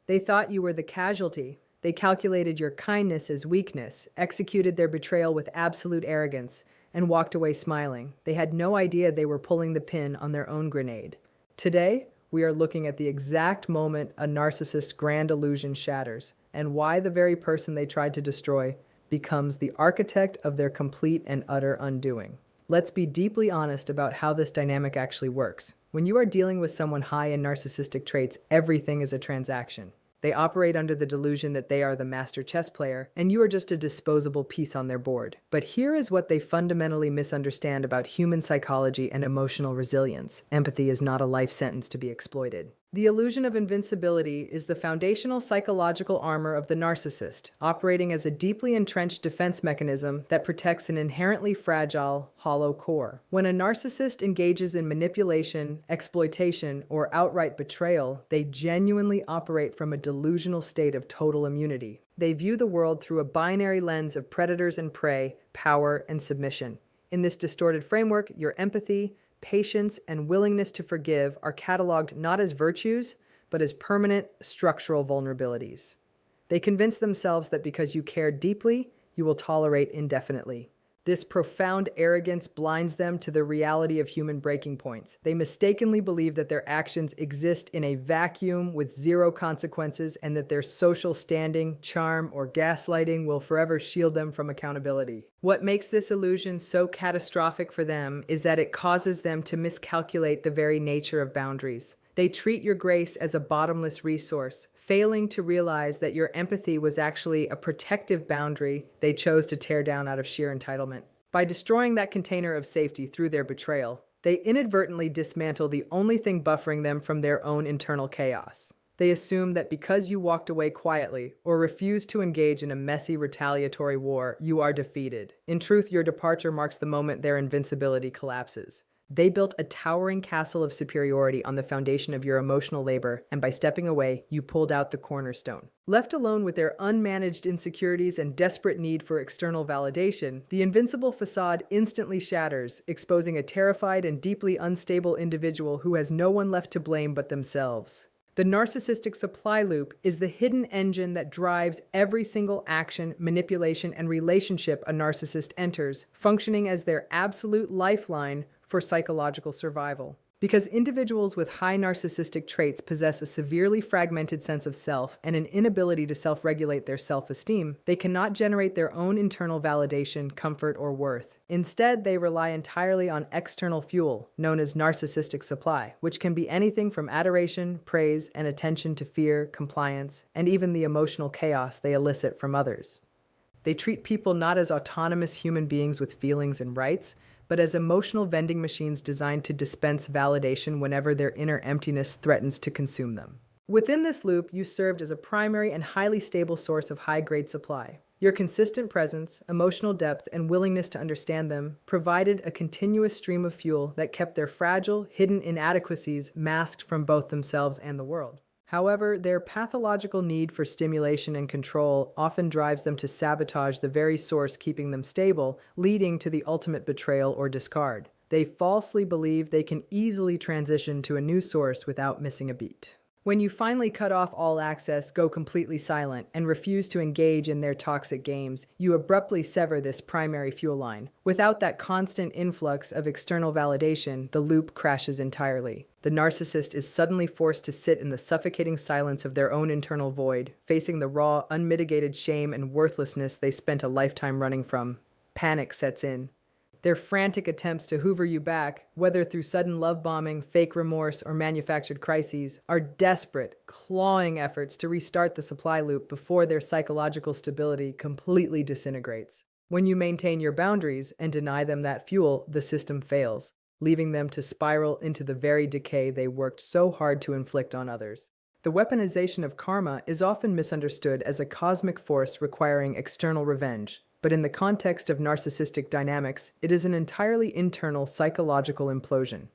They thought you were the casualty. They calculated your kindness as weakness, executed their betrayal with absolute arrogance, and walked away smiling. They had no idea they were pulling the pin on their own grenade. Today, we are looking at the exact moment a narcissist's grand illusion shatters, and why the very person they tried to destroy becomes the architect of their complete and utter undoing. Let's be deeply honest about how this dynamic actually works. When you are dealing with someone high in narcissistic traits, everything is a transaction. They operate under the delusion that they are the master chess player, and you are just a disposable piece on their board. But here is what they fundamentally misunderstand about human psychology and emotional resilience. Empathy is not a life sentence to be exploited. The illusion of invincibility is the foundational psychological armor of the narcissist, operating as a deeply entrenched defense mechanism that protects an inherently fragile, hollow core. When a narcissist engages in manipulation, exploitation, or outright betrayal, they genuinely operate from a delusional state of total immunity. They view the world through a binary lens of predators and prey, power and submission. In this distorted framework, your empathy, patience, and willingness to forgive are cataloged not as virtues, but as permanent structural vulnerabilities. They convince themselves that because you care deeply, you will tolerate indefinitely. This profound arrogance blinds them to the reality of human breaking points. They mistakenly believe that their actions exist in a vacuum with zero consequences and that their social standing, charm, or gaslighting will forever shield them from accountability. What makes this illusion so catastrophic for them is that it causes them to miscalculate the very nature of boundaries. They treat your grace as a bottomless resource, failing to realize that your empathy was actually a protective boundary they chose to tear down out of sheer entitlement. By destroying that container of safety through their betrayal, they inadvertently dismantle the only thing buffering them from their own internal chaos. They assume that because you walked away quietly or refused to engage in a messy retaliatory war, you are defeated. In truth, your departure marks the moment their invincibility collapses. They built a towering castle of superiority on the foundation of your emotional labor, and by stepping away, you pulled out the cornerstone. Left alone with their unmanaged insecurities and desperate need for external validation, the invincible facade instantly shatters, exposing a terrified and deeply unstable individual who has no one left to blame but themselves. The narcissistic supply loop is the hidden engine that drives every single action, manipulation, and relationship a narcissist enters, functioning as their absolute lifeline for psychological survival. Because individuals with high narcissistic traits possess a severely fragmented sense of self and an inability to self-regulate their self-esteem, they cannot generate their own internal validation, comfort, or worth. Instead, they rely entirely on external fuel, known as narcissistic supply, which can be anything from adoration, praise, and attention to fear, compliance, and even the emotional chaos they elicit from others. They treat people not as autonomous human beings with feelings and rights, but as emotional vending machines designed to dispense validation whenever their inner emptiness threatens to consume them. Within this loop, you served as a primary and highly stable source of high-grade supply. Your consistent presence, emotional depth, and willingness to understand them provided a continuous stream of fuel that kept their fragile, hidden inadequacies masked from both themselves and the world. However, their pathological need for stimulation and control often drives them to sabotage the very source keeping them stable, leading to the ultimate betrayal or discard. They falsely believe they can easily transition to a new source without missing a beat. When you finally cut off all access, go completely silent, and refuse to engage in their toxic games, you abruptly sever this primary fuel line. Without that constant influx of external validation, the loop crashes entirely. The narcissist is suddenly forced to sit in the suffocating silence of their own internal void, facing the raw, unmitigated shame and worthlessness they spent a lifetime running from. Panic sets in. Their frantic attempts to hoover you back, whether through sudden love bombing, fake remorse, or manufactured crises, are desperate, clawing efforts to restart the supply loop before their psychological stability completely disintegrates. When you maintain your boundaries and deny them that fuel, the system fails, leaving them to spiral into the very decay they worked so hard to inflict on others. The weaponization of karma is often misunderstood as a cosmic force requiring external revenge. But in the context of narcissistic dynamics, it is an entirely internal psychological implosion.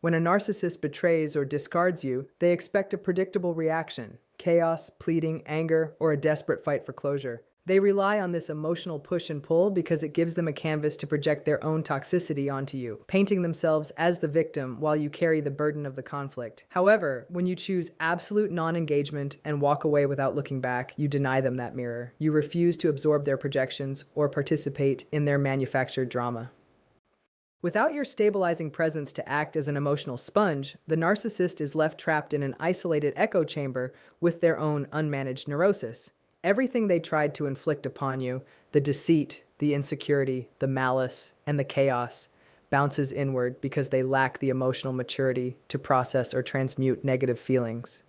When a narcissist betrays or discards you, they expect a predictable reaction: chaos, pleading, anger, or a desperate fight for closure. They rely on this emotional push and pull because it gives them a canvas to project their own toxicity onto you, painting themselves as the victim while you carry the burden of the conflict. However, when you choose absolute non-engagement and walk away without looking back, you deny them that mirror. You refuse to absorb their projections or participate in their manufactured drama. Without your stabilizing presence to act as an emotional sponge, the narcissist is left trapped in an isolated echo chamber with their own unmanaged neurosis. Everything they tried to inflict upon you, the deceit, the insecurity, the malice, and the chaos, bounces inward because they lack the emotional maturity to process or transmute negative feelings.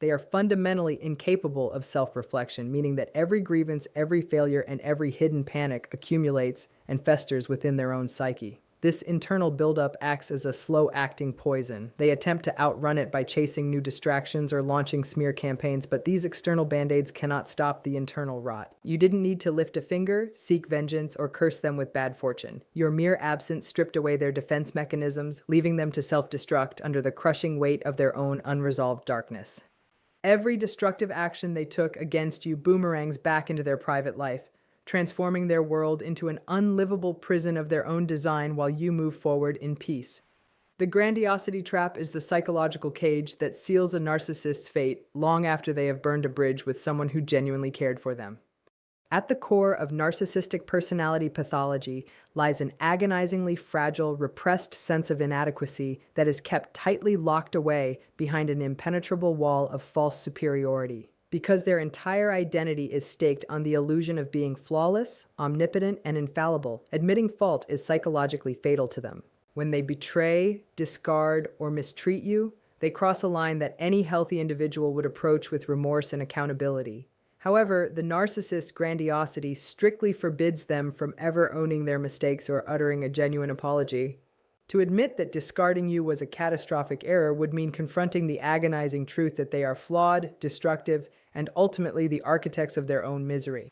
They are fundamentally incapable of self-reflection, meaning that every grievance, every failure, and every hidden panic accumulates and festers within their own psyche. This internal buildup acts as a slow-acting poison. They attempt to outrun it by chasing new distractions or launching smear campaigns, but these external band-aids cannot stop the internal rot. You didn't need to lift a finger, seek vengeance, or curse them with bad fortune. Your mere absence stripped away their defense mechanisms, leaving them to self-destruct under the crushing weight of their own unresolved darkness. Every destructive action they took against you boomerangs back into their private life, transforming their world into an unlivable prison of their own design while you move forward in peace. The grandiosity trap is the psychological cage that seals a narcissist's fate long after they have burned a bridge with someone who genuinely cared for them. At the core of narcissistic personality pathology lies an agonizingly fragile, repressed sense of inadequacy that is kept tightly locked away behind an impenetrable wall of false superiority. Because their entire identity is staked on the illusion of being flawless, omnipotent, and infallible, admitting fault is psychologically fatal to them. When they betray, discard, or mistreat you, they cross a line that any healthy individual would approach with remorse and accountability. However, the narcissist's grandiosity strictly forbids them from ever owning their mistakes or uttering a genuine apology. To admit that discarding you was a catastrophic error would mean confronting the agonizing truth that they are flawed, destructive, and ultimately the architects of their own misery.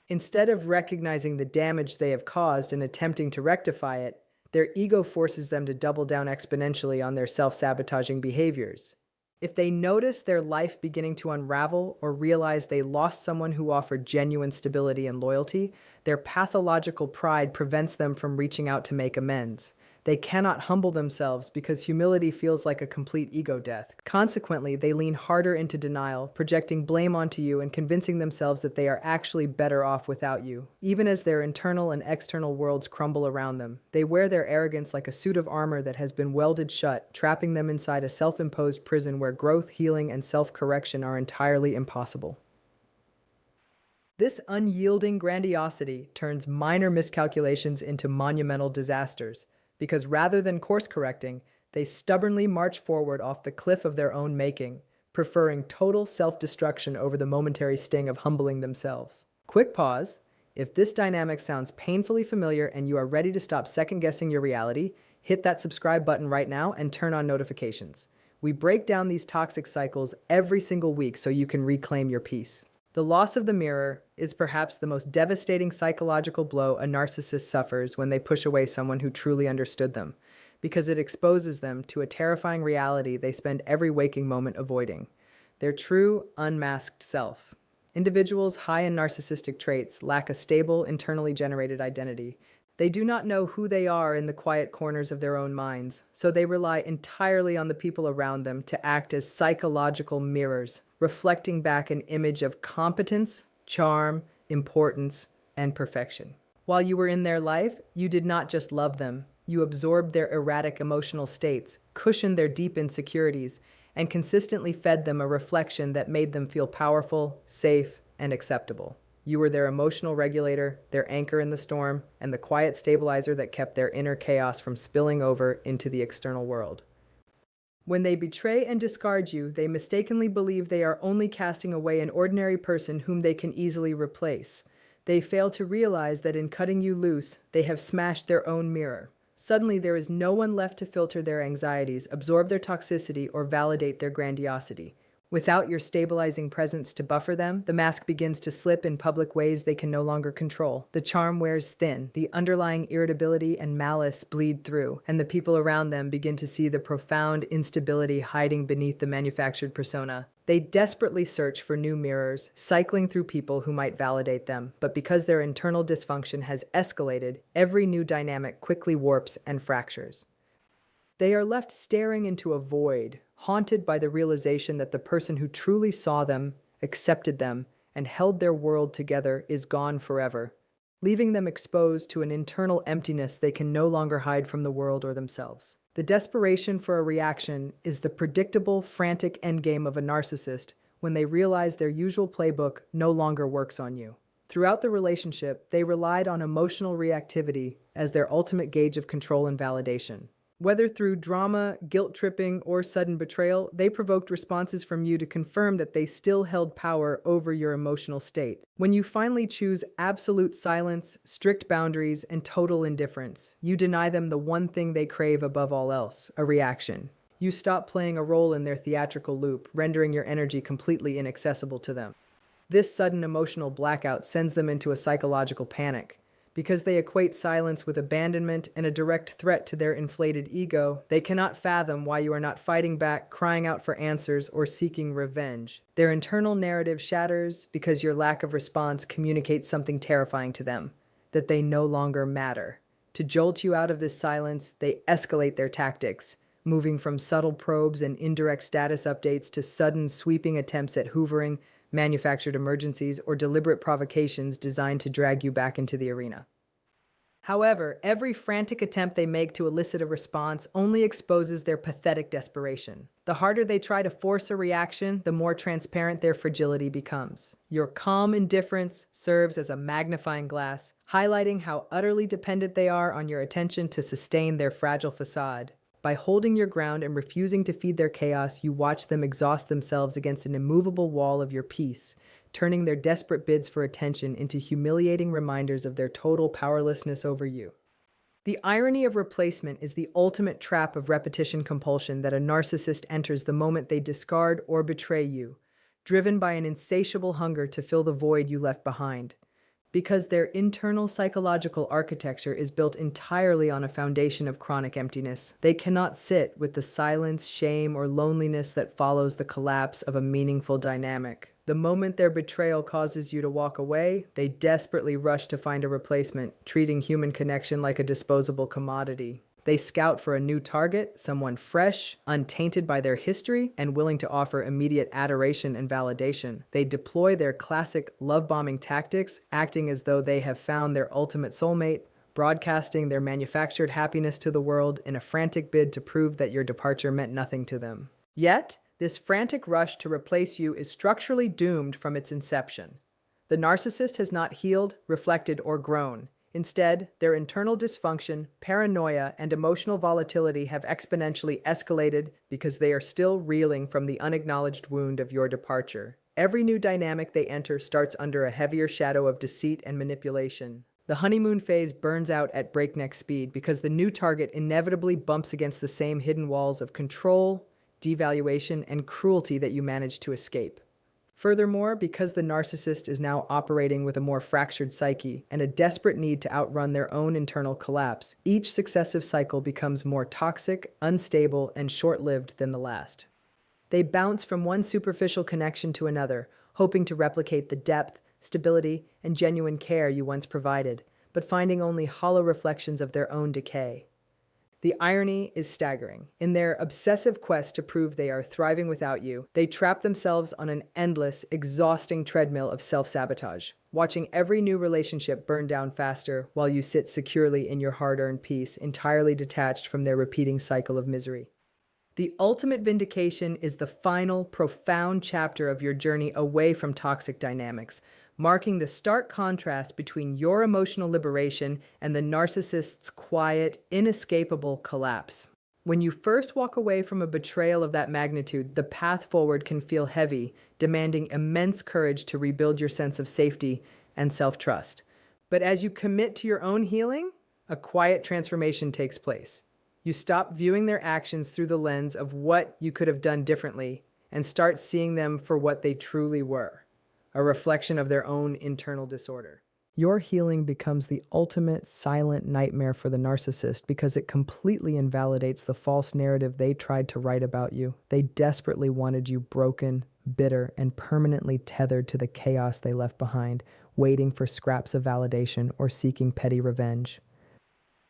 Instead of recognizing the damage they have caused and attempting to rectify it, their ego forces them to double down exponentially on their self-sabotaging behaviors. If they notice their life beginning to unravel or realize they lost someone who offered genuine stability and loyalty, their pathological pride prevents them from reaching out to make amends. They cannot humble themselves because humility feels like a complete ego death. Consequently, they lean harder into denial, projecting blame onto you and convincing themselves that they are actually better off without you. Even as their internal and external worlds crumble around them, they wear their arrogance like a suit of armor that has been welded shut, trapping them inside a self-imposed prison where growth, healing, and self-correction are entirely impossible. This unyielding grandiosity turns minor miscalculations into monumental disasters, because rather than course-correcting, they stubbornly march forward off the cliff of their own making, preferring total self-destruction over the momentary sting of humbling themselves. Quick pause. If this dynamic sounds painfully familiar and you are ready to stop second-guessing your reality, hit that subscribe button right now and turn on notifications. We break down these toxic cycles every single week so you can reclaim your peace. The loss of the mirror is perhaps the most devastating psychological blow a narcissist suffers when they push away someone who truly understood them, because it exposes them to a terrifying reality they spend every waking moment avoiding: their true, unmasked self. Individuals high in narcissistic traits lack a stable, internally generated identity. They do not know who they are in the quiet corners of their own minds, so they rely entirely on the people around them to act as psychological mirrors, reflecting back an image of competence, charm, importance, and perfection. While you were in their life, you did not just love them. You absorbed their erratic emotional states, cushioned their deep insecurities, and consistently fed them a reflection that made them feel powerful, safe, and acceptable. You were their emotional regulator, their anchor in the storm, and the quiet stabilizer that kept their inner chaos from spilling over into the external world. When they betray and discard you, they mistakenly believe they are only casting away an ordinary person whom they can easily replace. They fail to realize that in cutting you loose, they have smashed their own mirror. Suddenly, there is no one left to filter their anxieties, absorb their toxicity, or validate their grandiosity. Without your stabilizing presence to buffer them, the mask begins to slip in public ways they can no longer control. The charm wears thin, the underlying irritability and malice bleed through, and the people around them begin to see the profound instability hiding beneath the manufactured persona. They desperately search for new mirrors, cycling through people who might validate them, but because their internal dysfunction has escalated, every new dynamic quickly warps and fractures. They are left staring into a void, haunted by the realization that the person who truly saw them, accepted them, and held their world together is gone forever, leaving them exposed to an internal emptiness they can no longer hide from the world or themselves. The desperation for a reaction is the predictable, frantic endgame of a narcissist when they realize their usual playbook no longer works on you. Throughout the relationship, they relied on emotional reactivity as their ultimate gauge of control and validation. Whether through drama, guilt-tripping, or sudden betrayal, they provoked responses from you to confirm that they still held power over your emotional state. When you finally choose absolute silence, strict boundaries, and total indifference, you deny them the one thing they crave above all else, a reaction. You stop playing a role in their theatrical loop, rendering your energy completely inaccessible to them. This sudden emotional blackout sends them into a psychological panic. Because they equate silence with abandonment and a direct threat to their inflated ego, they cannot fathom why you are not fighting back, crying out for answers, or seeking revenge. Their internal narrative shatters because your lack of response communicates something terrifying to them, that they no longer matter. To jolt you out of this silence, they escalate their tactics, moving from subtle probes and indirect status updates to sudden, sweeping attempts at hoovering, manufactured emergencies, or deliberate provocations designed to drag you back into the arena. However, every frantic attempt they make to elicit a response only exposes their pathetic desperation. The harder they try to force a reaction, the more transparent their fragility becomes. Your calm indifference serves as a magnifying glass, highlighting how utterly dependent they are on your attention to sustain their fragile facade. By holding your ground and refusing to feed their chaos, you watch them exhaust themselves against an immovable wall of your peace, turning their desperate bids for attention into humiliating reminders of their total powerlessness over you. The irony of replacement is the ultimate trap of repetition compulsion that a narcissist enters the moment they discard or betray you, driven by an insatiable hunger to fill the void you left behind. Because their internal psychological architecture is built entirely on a foundation of chronic emptiness, they cannot sit with the silence, shame, or loneliness that follows the collapse of a meaningful dynamic. The moment their betrayal causes you to walk away, they desperately rush to find a replacement, treating human connection like a disposable commodity. They scout for a new target, someone fresh, untainted by their history, and willing to offer immediate adoration and validation. They deploy their classic love-bombing tactics, acting as though they have found their ultimate soulmate, broadcasting their manufactured happiness to the world in a frantic bid to prove that your departure meant nothing to them. Yet, this frantic rush to replace you is structurally doomed from its inception. The narcissist has not healed, reflected, or grown. Instead, their internal dysfunction, paranoia, and emotional volatility have exponentially escalated because they are still reeling from the unacknowledged wound of your departure. Every new dynamic they enter starts under a heavier shadow of deceit and manipulation. The honeymoon phase burns out at breakneck speed because the new target inevitably bumps against the same hidden walls of control, devaluation, and cruelty that you managed to escape. Furthermore, because the narcissist is now operating with a more fractured psyche and a desperate need to outrun their own internal collapse, each successive cycle becomes more toxic, unstable, and short-lived than the last. They bounce from one superficial connection to another, hoping to replicate the depth, stability, and genuine care you once provided, but finding only hollow reflections of their own decay. The irony is staggering. In their obsessive quest to prove they are thriving without you, they trap themselves on an endless, exhausting treadmill of self-sabotage, watching every new relationship burn down faster while you sit securely in your hard-earned peace, entirely detached from their repeating cycle of misery. The ultimate vindication is the final, profound chapter of your journey away from toxic dynamics, marking the stark contrast between your emotional liberation and the narcissist's quiet, inescapable collapse. When you first walk away from a betrayal of that magnitude, the path forward can feel heavy, demanding immense courage to rebuild your sense of safety and self-trust. But as you commit to your own healing, a quiet transformation takes place. You stop viewing their actions through the lens of what you could have done differently and start seeing them for what they truly were, a reflection of their own internal disorder. Your healing becomes the ultimate silent nightmare for the narcissist because it completely invalidates the false narrative they tried to write about you. They desperately wanted you broken, bitter, and permanently tethered to the chaos they left behind, waiting for scraps of validation or seeking petty revenge.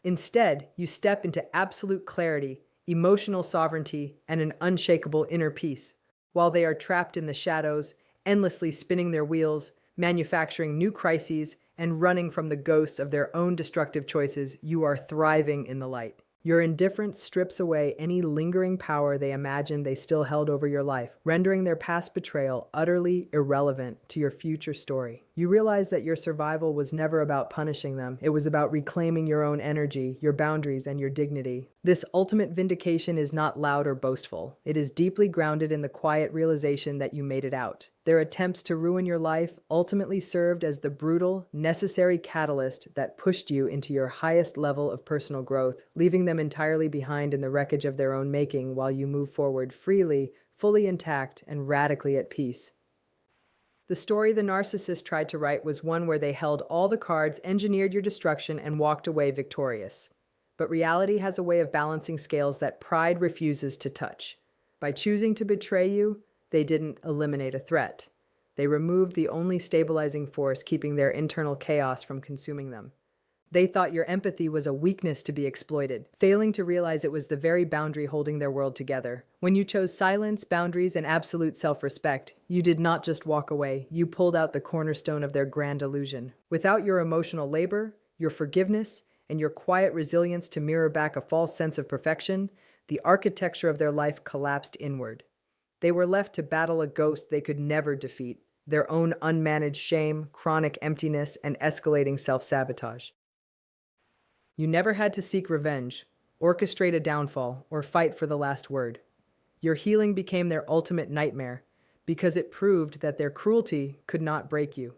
Instead, you step into absolute clarity, emotional sovereignty, and an unshakable inner peace. While they are trapped in the shadows, endlessly spinning their wheels, manufacturing new crises, and running from the ghosts of their own destructive choices, you are thriving in the light. Your indifference strips away any lingering power they imagined they still held over your life, rendering their past betrayal utterly irrelevant to your future story. You realize that your survival was never about punishing them. It was about reclaiming your own energy, your boundaries, and your dignity. This ultimate vindication is not loud or boastful. It is deeply grounded in the quiet realization that you made it out. Their attempts to ruin your life ultimately served as the brutal, necessary catalyst that pushed you into your highest level of personal growth, leaving them entirely behind in the wreckage of their own making while you move forward freely, fully intact, and radically at peace. The story the narcissist tried to write was one where they held all the cards, engineered your destruction, and walked away victorious. But reality has a way of balancing scales that pride refuses to touch. By choosing to betray you, they didn't eliminate a threat. They removed the only stabilizing force keeping their internal chaos from consuming them. They thought your empathy was a weakness to be exploited, failing to realize it was the very boundary holding their world together. When you chose silence, boundaries, and absolute self-respect, you did not just walk away, you pulled out the cornerstone of their grand illusion. Without your emotional labor, your forgiveness, and your quiet resilience to mirror back a false sense of perfection, the architecture of their life collapsed inward. They were left to battle a ghost they could never defeat, their own unmanaged shame, chronic emptiness, and escalating self-sabotage. You never had to seek revenge, orchestrate a downfall, or fight for the last word. Your healing became their ultimate nightmare because it proved that their cruelty could not break you.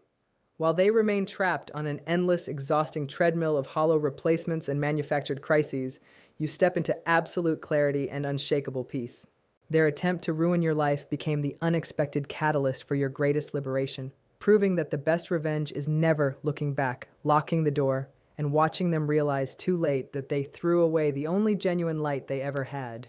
While they remained trapped on an endless, exhausting treadmill of hollow replacements and manufactured crises, you step into absolute clarity and unshakable peace. Their attempt to ruin your life became the unexpected catalyst for your greatest liberation, proving that the best revenge is never looking back, locking the door, and watching them realize too late that they threw away the only genuine light they ever had.